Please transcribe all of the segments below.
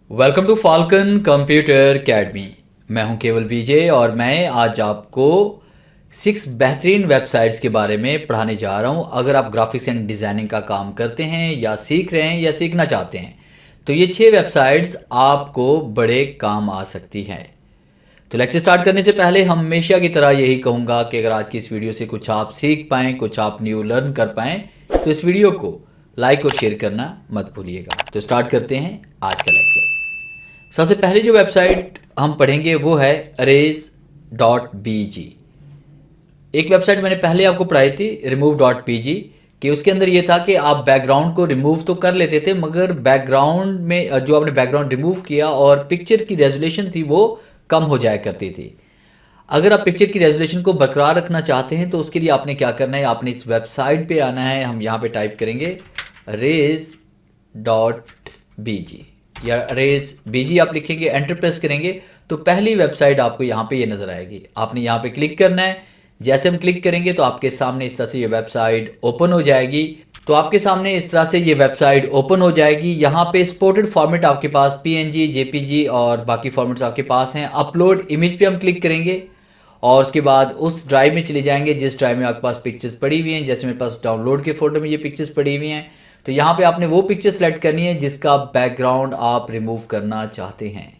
Welcome to Falcon computer academy. मैं हूं केवल विजय और मैं आज आपको 6 बेहतरीन वेबसाइट्स के बारे में पढ़ाने जा रहा हूं। अगर आप ग्राफिक्स एंड डिज़ाइनिंग का काम करते हैं या सीख रहे हैं या सीखना चाहते हैं तो ये 6 वेबसाइट्स आपको बड़े काम आ सकती हैं। तो लेक्चर स्टार्ट करने से पहले हमेशा की तरह यही कहूँगा कि अगर आज की इस वीडियो से कुछ आप सीख पाएँ, कुछ आप न्यू लर्न कर पाएँ तो इस वीडियो को लाइक और शेयर करना मत भूलिएगा। तो स्टार्ट करते हैं आज का लेक्चर। सबसे पहले जो वेबसाइट हम पढ़ेंगे वो है erase.bg। एक वेबसाइट मैंने पहले आपको पढ़ाई थी remove.pg कि उसके अंदर ये था कि आप बैकग्राउंड को रिमूव तो कर लेते थे मगर बैकग्राउंड में जो आपने बैकग्राउंड रिमूव किया और पिक्चर की रेजोल्यूशन थी वो कम हो जाया करती थी। अगर आप पिक्चर की रेजोल्यूशन को बरकरार रखना चाहते हैं तो उसके लिए आपने क्या करना है, आपने इस वेबसाइट पे आना है। हम यहाँ पे टाइप करेंगे erase.bg या erase.bg आप लिखेंगे, एंटर प्रेस करेंगे तो पहली वेबसाइट आपको यहाँ पे ये नज़र आएगी। आपने यहाँ पे क्लिक करना है। जैसे हम क्लिक करेंगे तो आपके सामने इस तरह से ये वेबसाइट ओपन हो जाएगी। तो आपके सामने इस तरह से ये वेबसाइट ओपन हो जाएगी। यहाँ पे एक्सपोर्टेड फॉर्मेट आपके पास PNG, JPG और बाकी फॉर्मेट्स आपके पास हैं। अपलोड इमेज पे हम क्लिक करेंगे और उसके बाद उस ड्राइव में चले जाएंगे जिस ड्राइव में आपके पास पिक्चर्स पड़ी हुई हैं। जैसे मेरे पास डाउनलोड के फोल्डर में ये पिक्चर्स पड़ी हुई हैं तो यहाँ पे आपने वो पिक्चर सेलेक्ट करनी है जिसका बैकग्राउंड आप रिमूव करना चाहते हैं।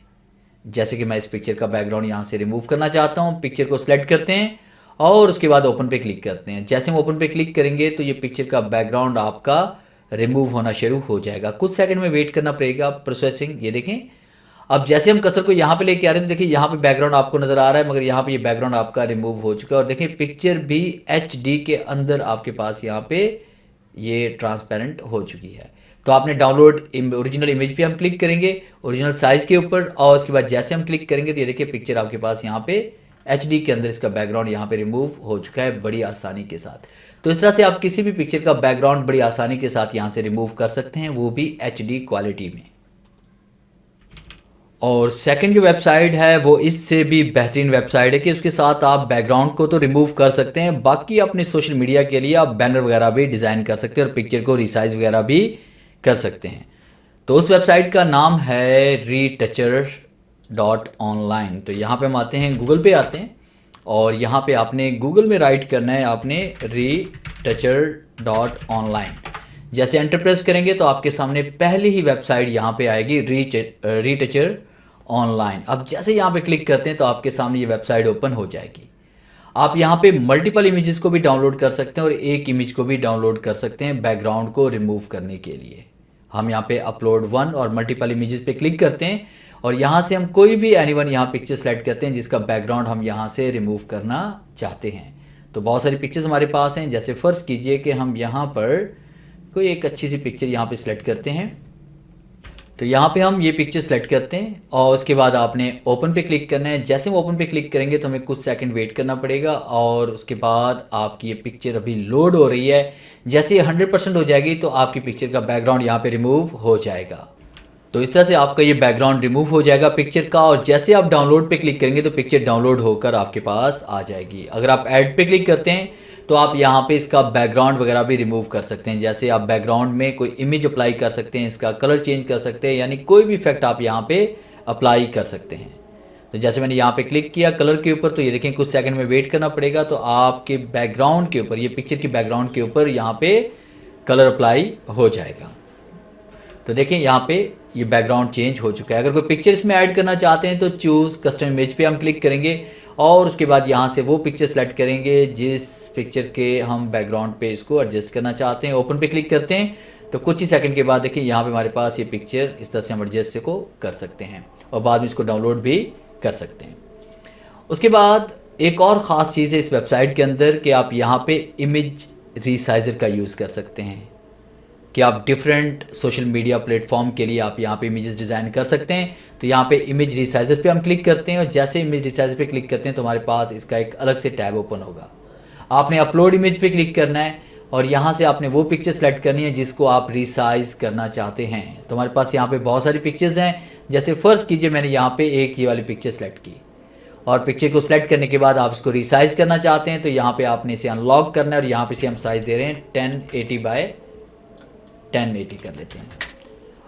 जैसे कि मैं इस पिक्चर का बैकग्राउंड यहाँ से रिमूव करना चाहता हूँ। पिक्चर को सिलेक्ट करते हैं और उसके बाद ओपन पे क्लिक करते हैं। जैसे हम ओपन पे क्लिक करेंगे तो ये पिक्चर का बैकग्राउंड आपका रिमूव होना शुरू हो जाएगा। कुछ सेकंड में वेट करना पड़ेगा, प्रोसेसिंग। ये देखें, अब जैसे हम कर्सर को यहाँ पे लेके आ रहे हैं तो देखिए यहाँ पे बैकग्राउंड आपको नज़र आ रहा है मगर यहाँ पे ये बैकग्राउंड आपका रिमूव हो चुका है। और देखिए पिक्चर भी HD के अंदर आपके पास यहाँ पे ये ट्रांसपेरेंट हो चुकी है। तो आपने डाउनलोड ओरिजिनल इमेज पे हम क्लिक करेंगे, ओरिजिनल साइज़ के ऊपर, और उसके बाद जैसे हम क्लिक करेंगे तो ये देखिए पिक्चर आपके पास यहाँ पे HD के अंदर इसका बैकग्राउंड यहाँ पे रिमूव हो चुका है बड़ी आसानी के साथ। तो इस तरह से आप किसी भी पिक्चर का बैकग्राउंड बड़ी आसानी के साथ यहाँ से रिमूव कर सकते हैं, वो भी HD क्वालिटी में। और सेकंड जो वेबसाइट है वो इससे भी बेहतरीन वेबसाइट है कि उसके साथ आप बैकग्राउंड को तो रिमूव कर सकते हैं, बाकी अपने सोशल मीडिया के लिए आप बैनर वगैरह भी डिज़ाइन कर सकते हैं और पिक्चर को रिसाइज वगैरह भी कर सकते हैं। तो उस वेबसाइट का नाम है retoucher.online। तो यहाँ पे हम आते हैं, गूगल पे आते हैं और यहाँ पे आपने गूगल में राइट करना है आपने retoucher.online। जैसे एंटर प्रेस करेंगे तो आपके सामने पहली ही वेबसाइट यहाँ पे आएगी retoucher ऑनलाइन। अब जैसे यहाँ पे क्लिक करते हैं तो आपके सामने ये वेबसाइट ओपन हो जाएगी। आप यहाँ पे मल्टीपल इमेजेस को भी डाउनलोड कर सकते हैं और एक इमेज को भी डाउनलोड कर सकते हैं बैकग्राउंड को रिमूव करने के लिए। हम यहाँ पे अपलोड वन और मल्टीपल इमेजेस पे क्लिक करते हैं और यहाँ से हम कोई भी एनीवन यहाँ पिक्चर सेलेक्ट करते हैं जिसका बैकग्राउंड हम यहाँ से रिमूव करना चाहते हैं। तो बहुत सारी पिक्चर्स हमारे पास हैं। जैसे फ़र्ज़ कीजिए कि हम यहाँ पर कोई एक अच्छी सी पिक्चर यहाँ पे सिलेक्ट करते हैं। तो यहाँ पे हम ये पिक्चर सेलेक्ट करते हैं और उसके बाद आपने ओपन पे क्लिक करना है। जैसे हम ओपन पे क्लिक करेंगे तो हमें कुछ सेकंड वेट करना पड़ेगा और उसके बाद आपकी ये पिक्चर अभी लोड हो रही है। जैसे ये 100% हो जाएगी तो आपकी पिक्चर का बैकग्राउंड यहाँ पे रिमूव हो जाएगा। तो इस तरह से आपका ये बैकग्राउंड रिमूव हो जाएगा पिक्चर का। और जैसे आप डाउनलोड पे क्लिक करेंगे तो पिक्चर डाउनलोड होकर आपके पास आ जाएगी। अगर आप ऐड पे क्लिक करते हैं तो आप यहाँ पे इसका बैकग्राउंड वगैरह भी रिमूव कर सकते हैं। जैसे आप बैकग्राउंड में कोई इमेज अप्लाई कर सकते हैं, इसका कलर चेंज कर सकते हैं, यानी कोई भी इफेक्ट आप यहाँ पे अप्लाई कर सकते हैं। तो जैसे मैंने यहाँ पे क्लिक किया कलर के ऊपर तो ये देखें कुछ सेकंड में वेट करना पड़ेगा तो आपके बैकग्राउंड के ऊपर, ये पिक्चर की बैकग्राउंड के ऊपर यहाँ पे कलर अप्लाई हो जाएगा। तो देखें यहाँ पे ये बैकग्राउंड चेंज हो चुका है। अगर कोई पिक्चर इसमें ऐड करना चाहते हैं तो चूज़ कस्टम इमेज पे हम क्लिक करेंगे और उसके बाद यहाँ से वो पिक्चर सेलेक्ट करेंगे जिस पिक्चर के हम बैकग्राउंड पे इसको एडजस्ट करना चाहते हैं। ओपन पे क्लिक करते हैं तो कुछ ही सेकंड के बाद देखिए यहाँ पे हमारे पास ये पिक्चर इस तरह से हम एडजस्ट से को कर सकते हैं और बाद में इसको डाउनलोड भी कर सकते हैं। उसके बाद एक और ख़ास चीज़ है इस वेबसाइट के अंदर कि आप यहाँ पे इमेज रीसाइज़र का यूज़ कर सकते हैं कि आप डिफरेंट सोशल मीडिया प्लेटफॉर्म के लिए आप यहाँ पे इमेजेस डिज़ाइन कर सकते हैं। तो यहाँ पे इमेज रिसाइज़र पे हम क्लिक करते हैं और जैसे इमेज रिसाइज़र पे क्लिक करते हैं तो हमारे पास इसका एक अलग से टैब ओपन होगा। आपने अपलोड इमेज पे क्लिक करना है और यहाँ से आपने वो पिक्चर सेलेक्ट करनी है जिसको आप रिसाइज़ करना चाहते हैं। तो हमारे पास यहाँ पे बहुत सारी पिक्चर्स हैं। जैसे फ़र्ज़ कीजिए मैंने यहाँ पे एक ये वाली पिक्चर सेलेक्ट की और पिक्चर को सिलेक्ट करने के बाद आप इसको रिसाइज़ करना चाहते हैं तो यहाँ पे आपने इसे अनलॉक करना है और यहाँ पे से हम साइज़ दे रहे हैं 1080 बाय 1080 कर लेते हैं।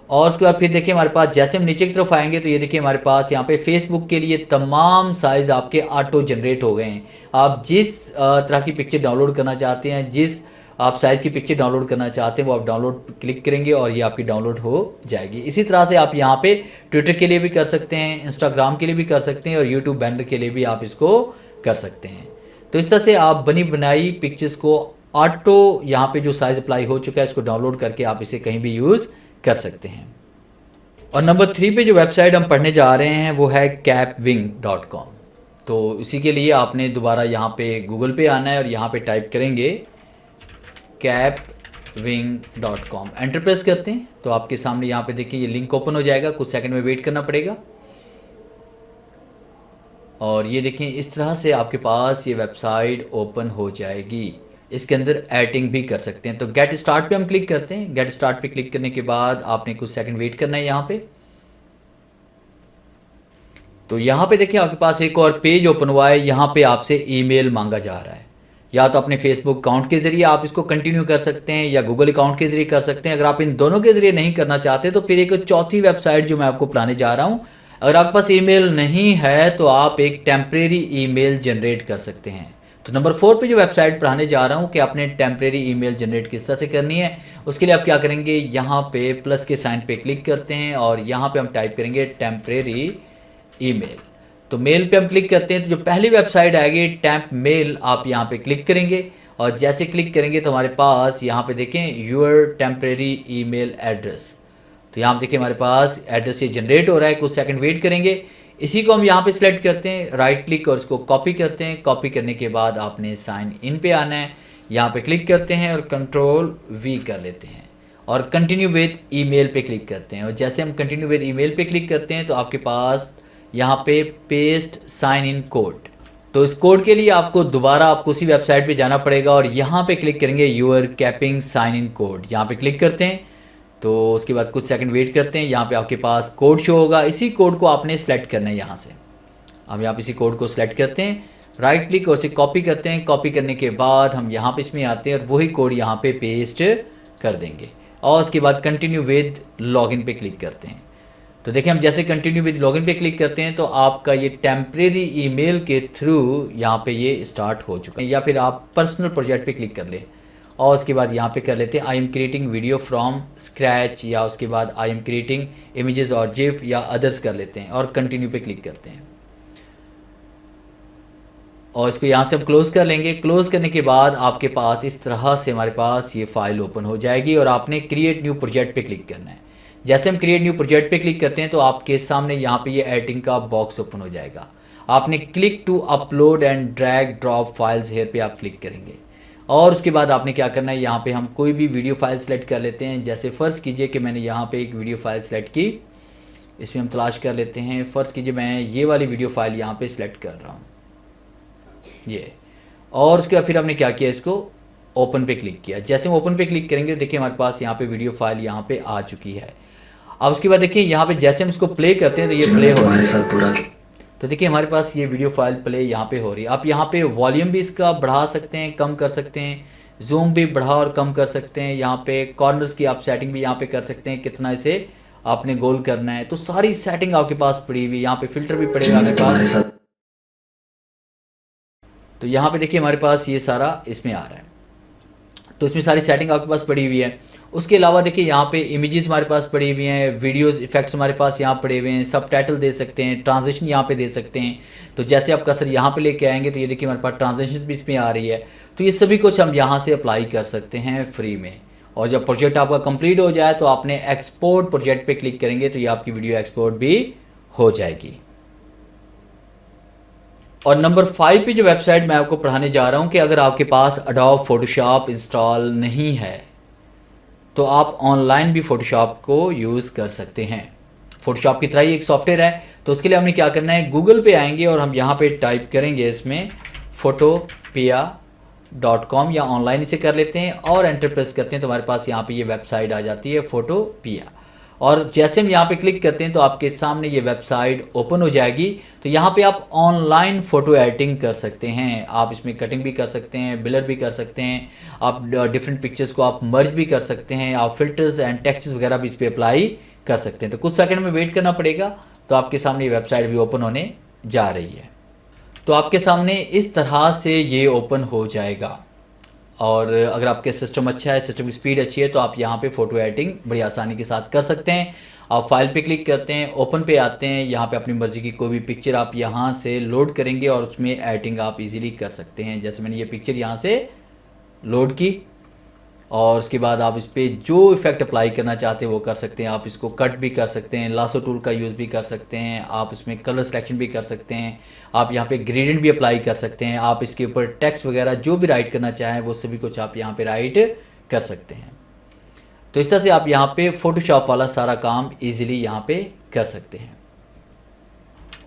और उसके बाद फिर देखिए हमारे पास जैसे हम नीचे की तरफ आएंगे तो ये देखिए हमारे पास यहाँ पे फेसबुक के लिए तमाम साइज़ आपके ऑटो जनरेट हो गए हैं। आप जिस तरह की पिक्चर डाउनलोड करना चाहते हैं, जिस आप साइज़ की पिक्चर डाउनलोड करना चाहते हैं, वो आप डाउनलोड क्लिक करेंगे और ये आपकी डाउनलोड हो जाएगी। इसी तरह से आप यहाँ पे ट्विटर के लिए भी कर सकते हैं, इंस्टाग्राम के लिए भी कर सकते हैं और यूट्यूब बैनर के लिए भी आप इसको कर सकते हैं। तो इस तरह से आप बनी बनाई पिक्चर्स को ऑटो यहाँ पे जो साइज़ अप्लाई हो चुका है इसको डाउनलोड करके आप इसे कहीं भी यूज़ कर सकते हैं। और नंबर 3 पे जो वेबसाइट हम पढ़ने जा रहे हैं वो है capwing.com। तो इसी के लिए आपने दोबारा यहाँ पे गूगल पे आना है और यहाँ पे टाइप करेंगे capwing.com, एंटर प्रेस करते हैं तो आपके सामने यहाँ पे देखिए ये लिंक ओपन हो जाएगा। कुछ सेकंड में वेट करना पड़ेगा और ये देखें इस तरह से आपके पास ये वेबसाइट ओपन हो जाएगी। इसके अंदर एडिटिंग भी कर सकते हैं। तो गेट स्टार्ट पे हम क्लिक करते हैं। गेट स्टार्ट पे क्लिक करने के बाद आपने कुछ सेकंड वेट करना है यहाँ पे। तो यहाँ पे देखिए आपके पास एक और पेज ओपन हुआ है। यहाँ पे आपसे ईमेल मांगा जा रहा है। या तो अपने फेसबुक अकाउंट के ज़रिए आप इसको कंटिन्यू कर सकते हैं या गूगल अकाउंट के ज़रिए कर सकते हैं। अगर आप इन दोनों के ज़रिए नहीं करना चाहते तो फिर एक चौथी वेबसाइट जो मैं आपको बताने जा रहा हूँ, अगर आपके पास ईमेल नहीं है तो आप एक टेम्परेरी ईमेल जनरेट कर सकते हैं। तो नंबर 4 पे जो वेबसाइट पढ़ाने जा रहा हूँ कि आपने टेम्परेरी ईमेल जनरेट किस तरह से करनी है, उसके लिए आप क्या करेंगे, यहाँ पे प्लस के साइन पे क्लिक करते हैं और यहाँ पे हम टाइप करेंगे टेम्परेरी ईमेल। तो मेल पे हम क्लिक करते हैं तो जो पहली वेबसाइट आएगी टेम्प मेल, आप यहाँ पे क्लिक करेंगे और जैसे क्लिक करेंगे तो हमारे पास यहाँ पे देखें यूर टेम्परेरी ईमेल एड्रेस। तो यहाँ देखिए हमारे पास एड्रेस ये जनरेट हो रहा है। कुछ सेकंड वेट करेंगे। इसी को हम यहाँ पे सिलेक्ट करते हैं, राइट क्लिक और इसको कॉपी करते हैं। कॉपी करने के बाद आपने साइन इन पे आना है, यहाँ पे क्लिक करते हैं और कंट्रोल वी कर लेते हैं और कंटिन्यू विद ईमेल पे क्लिक करते हैं। और जैसे हम कंटिन्यू विद ईमेल पे क्लिक करते हैं तो आपके पास यहाँ पे पेस्ट साइन इन कोड। तो इस कोड के लिए आपको दोबारा आपको उसी वेबसाइट पे जाना पड़ेगा और यहाँ पे क्लिक करेंगे your capping sign in code, यहाँ पे क्लिक करते हैं। तो उसके बाद कुछ सेकंड वेट करते हैं। यहाँ पे आपके पास कोड शो होगा। इसी कोड को आपने सेलेक्ट करना है। यहाँ से हम यहाँ पे इसी कोड को सिलेक्ट करते हैं, राइट क्लिक और इसे कॉपी करते हैं। कॉपी करने के बाद हम यहाँ पे इसमें आते हैं और वही कोड यहाँ पे पेस्ट कर देंगे और उसके बाद कंटिन्यू विद लॉगिन पे क्लिक करते हैं। तो देखिए हम जैसे कंटिन्यू विद लॉगिन पे क्लिक करते हैं तो आपका ये टेम्परेरी ईमेल के थ्रू यहाँ पे ये स्टार्ट हो चुका है। या फिर आप पर्सनल प्रोजेक्ट पे क्लिक कर लें और उसके बाद यहाँ पे कर लेते हैं I am creating video from scratch, या उसके बाद आई एम क्रिएटिंग इमेजेस और जिफ या अदर्स कर लेते हैं और कंटिन्यू पे क्लिक करते हैं और इसको यहाँ से हम क्लोज़ कर लेंगे। क्लोज़ करने के बाद आपके पास इस तरह से हमारे पास ये फाइल ओपन हो जाएगी और आपने क्रिएट न्यू प्रोजेक्ट पे क्लिक करना है। जैसे हम क्रिएट न्यू प्रोजेक्ट पे क्लिक करते हैं तो आपके सामने यहाँ पे ये एडिटिंग का बॉक्स ओपन हो जाएगा। आपने click to upload and drag drop files here पे आप क्लिक करेंगे और उसके बाद आपने क्या करना है, यहाँ पे हम कोई भी वीडियो फाइल सेलेक्ट कर लेते हैं। जैसे फ़र्ज़ कीजिए कि मैंने यहाँ पे एक वीडियो फाइल सेलेक्ट की, इसमें हम तलाश कर लेते हैं। फ़र्ज़ कीजिए मैं ये वाली वीडियो फाइल यहाँ पे सिलेक्ट कर रहा हूँ ये, और उसके बाद फिर हमने क्या किया, इसको ओपन पे क्लिक किया। जैसे हम ओपन पे क्लिक करेंगे तो देखिए हमारे पास यहाँ पे वीडियो फाइल यहाँ पे आ चुकी है। अब उसके बाद देखिए यहाँ पे जैसे हम इसको प्ले करते हैं तो ये प्ले हो रहा है। तो देखिए हमारे पास ये वीडियो फाइल प्ले यहाँ पे हो रही है। आप यहाँ पे वॉल्यूम भी इसका बढ़ा सकते हैं, कम कर सकते हैं, जूम भी बढ़ा और कम कर सकते हैं। यहाँ पे कॉर्नर्स की आप सेटिंग भी यहाँ पे कर सकते हैं, कितना इसे आपने गोल करना है। तो सारी सेटिंग आपके पास पड़ी हुई है। यहाँ पे फिल्टर भी पड़ेगा आपके पास। तो यहाँ पे देखिए हमारे पास ये सारा इसमें आ रहा है। तो इसमें सारी सेटिंग आपके पास पड़ी हुई है। उसके अलावा देखिए यहाँ पे इमेजेस हमारे पास पड़ी हुई हैं, वीडियोस इफेक्ट्स हमारे पास यहाँ पड़े हुए हैं, सबटाइटल दे सकते हैं, ट्रांजिशन यहाँ पे दे सकते हैं। तो जैसे आप कर्सर यहाँ पे लेके आएंगे तो ये देखिए हमारे पास ट्रांजिशन भी इसमें आ रही है। तो ये सभी कुछ हम यहाँ से अप्लाई कर सकते हैं फ्री में। और जब प्रोजेक्ट आपका कंप्लीट हो जाए तो आपने एक्सपोर्ट प्रोजेक्ट पे क्लिक करेंगे तो ये आपकी वीडियो एक्सपोर्ट भी हो जाएगी। और नंबर 5 पे जो वेबसाइट मैं आपको पढ़ाने जा रहा हूँ कि अगर आपके पास एडोब फोटोशॉप इंस्टॉल नहीं है तो आप ऑनलाइन भी फ़ोटोशॉप को यूज़ कर सकते हैं। फ़ोटोशॉप की तरह ही एक सॉफ्टवेयर है। तो उसके लिए हमने क्या करना है, गूगल पे आएंगे और हम यहाँ पे टाइप करेंगे इसमें photopea.com या ऑनलाइन इसे कर लेते हैं और एंटर प्रेस करते हैं तो हमारे पास यहाँ पे ये वेबसाइट आ जाती है फोटोपिया। और जैसे हम यहाँ पे क्लिक करते हैं तो आपके सामने ये वेबसाइट ओपन हो जाएगी। तो यहाँ पे आप ऑनलाइन फ़ोटो एडिटिंग कर सकते हैं। आप इसमें कटिंग भी कर सकते हैं, ब्लर भी कर सकते हैं, आप डिफरेंट पिक्चर्स को आप मर्ज भी कर सकते हैं, आप फिल्टर्स एंड टेक्सचर्स वगैरह भी इस पर अप्लाई कर सकते हैं। तो कुछ सेकंड में वेट करना पड़ेगा, तो आपके सामने ये वेबसाइट भी ओपन होने जा रही है। तो आपके सामने इस तरह से ये ओपन हो जाएगा। और अगर आपके सिस्टम अच्छा है, सिस्टम की स्पीड अच्छी है, तो आप यहाँ पे फ़ोटो एडिटिंग बड़ी आसानी के साथ कर सकते हैं। आप फाइल पे क्लिक करते हैं, ओपन पे आते हैं, यहाँ पे अपनी मर्ज़ी की कोई भी पिक्चर आप यहाँ से लोड करेंगे और उसमें एडिटिंग आप इजीली कर सकते हैं। जैसे मैंने ये पिक्चर यहाँ से लोड की और उसके बाद आप इस पर जो इफ़ेक्ट अप्लाई करना चाहते हैं वो कर सकते हैं। आप इसको कट भी कर सकते हैं, लासो टूल का यूज़ भी कर सकते हैं, आप इसमें कलर सिलेक्शन भी कर सकते हैं, आप यहाँ पे ग्रेडियंट भी अप्लाई कर सकते हैं, आप इसके ऊपर टेक्स्ट वगैरह जो भी राइट करना चाहें वो सभी कुछ आप यहाँ पे राइट कर सकते हैं। तो इस तरह से आप यहाँ पे फ़ोटोशॉप वाला सारा काम ईजिली यहाँ पे कर सकते हैं।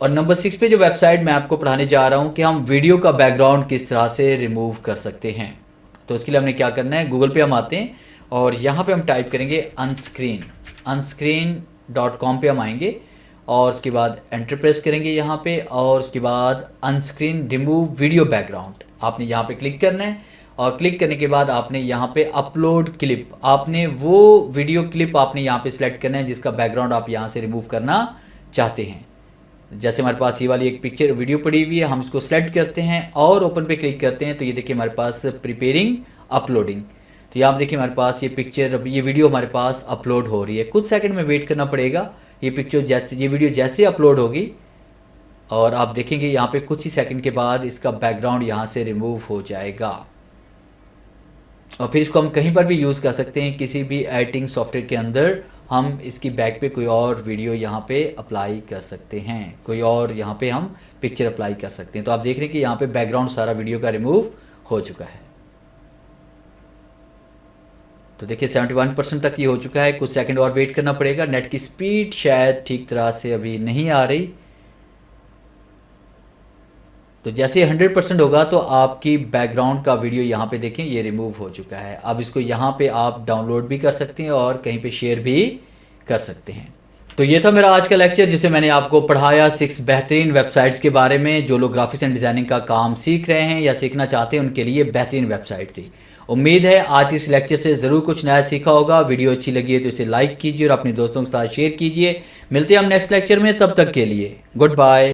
और नंबर 6 पे जो वेबसाइट मैं आपको पढ़ाने जा रहा हूँ कि हम वीडियो का बैकग्राउंड किस तरह से रिमूव कर सकते हैं। तो उसके लिए हमने क्या करना है, गूगल पे हम आते हैं और यहाँ पे हम टाइप करेंगे unscreen.com पे हम आएंगे और उसके बाद एंटर प्रेस करेंगे यहाँ पे और उसके बाद अनस्क्रीन रिमूव वीडियो बैकग्राउंड आपने यहाँ पे क्लिक करना है। और क्लिक करने के बाद आपने यहाँ पे अपलोड क्लिप, आपने वो वीडियो क्लिप आपने यहाँ पे सिलेक्ट करना है जिसका बैकग्राउंड आप यहाँ से रिमूव करना चाहते हैं। जैसे हमारे पास ये वाली एक पिक्चर वीडियो पड़ी हुई है, हम इसको सेलेक्ट करते हैं और ओपन पे क्लिक करते हैं। तो ये देखिए हमारे पास प्रिपेयरिंग अपलोडिंग, तो ये आप देखिए हमारे पास ये पिक्चर, अब ये वीडियो हमारे पास अपलोड हो रही है। कुछ सेकंड में वेट करना पड़ेगा। ये पिक्चर जैसे, ये वीडियो जैसे अपलोड होगी और आप देखेंगे यहाँ पे कुछ ही सेकंड के बाद इसका बैकग्राउंड यहाँ से रिमूव हो जाएगा। और फिर इसको हम कहीं पर भी यूज़ कर सकते हैं, किसी भी एडिटिंग सॉफ्टवेयर के अंदर हम इसकी बैक पे कोई और वीडियो यहाँ पे अप्लाई कर सकते हैं, कोई और यहाँ पे हम पिक्चर अप्लाई कर सकते हैं। तो आप देख रहे हैं कि यहाँ पे बैकग्राउंड सारा वीडियो का रिमूव हो चुका है। तो देखिए 71% तक ये हो चुका है। कुछ सेकंड और वेट करना पड़ेगा, नेट की स्पीड शायद ठीक तरह से अभी नहीं आ रही। तो जैसे 100% होगा तो आपकी बैकग्राउंड का वीडियो यहाँ पे देखें ये रिमूव हो चुका है। अब इसको यहाँ पे आप डाउनलोड भी कर सकते हैं और कहीं पे शेयर भी कर सकते हैं। तो ये था मेरा आज का लेक्चर जिसे मैंने आपको पढ़ाया 6 बेहतरीन वेबसाइट्स के बारे में। जो लोग ग्राफिक्स एंड डिज़ाइनिंग का काम सीख रहे हैं या सीखना चाहते हैं उनके लिए बेहतरीन वेबसाइट थी। उम्मीद है आज इस लेक्चर से ज़रूर कुछ नया सीखा होगा। वीडियो अच्छी लगी है तो इसे लाइक कीजिए और अपने दोस्तों के साथ शेयर कीजिए। मिलते हैं हम नेक्स्ट लेक्चर में, तब तक के लिए गुड बाय।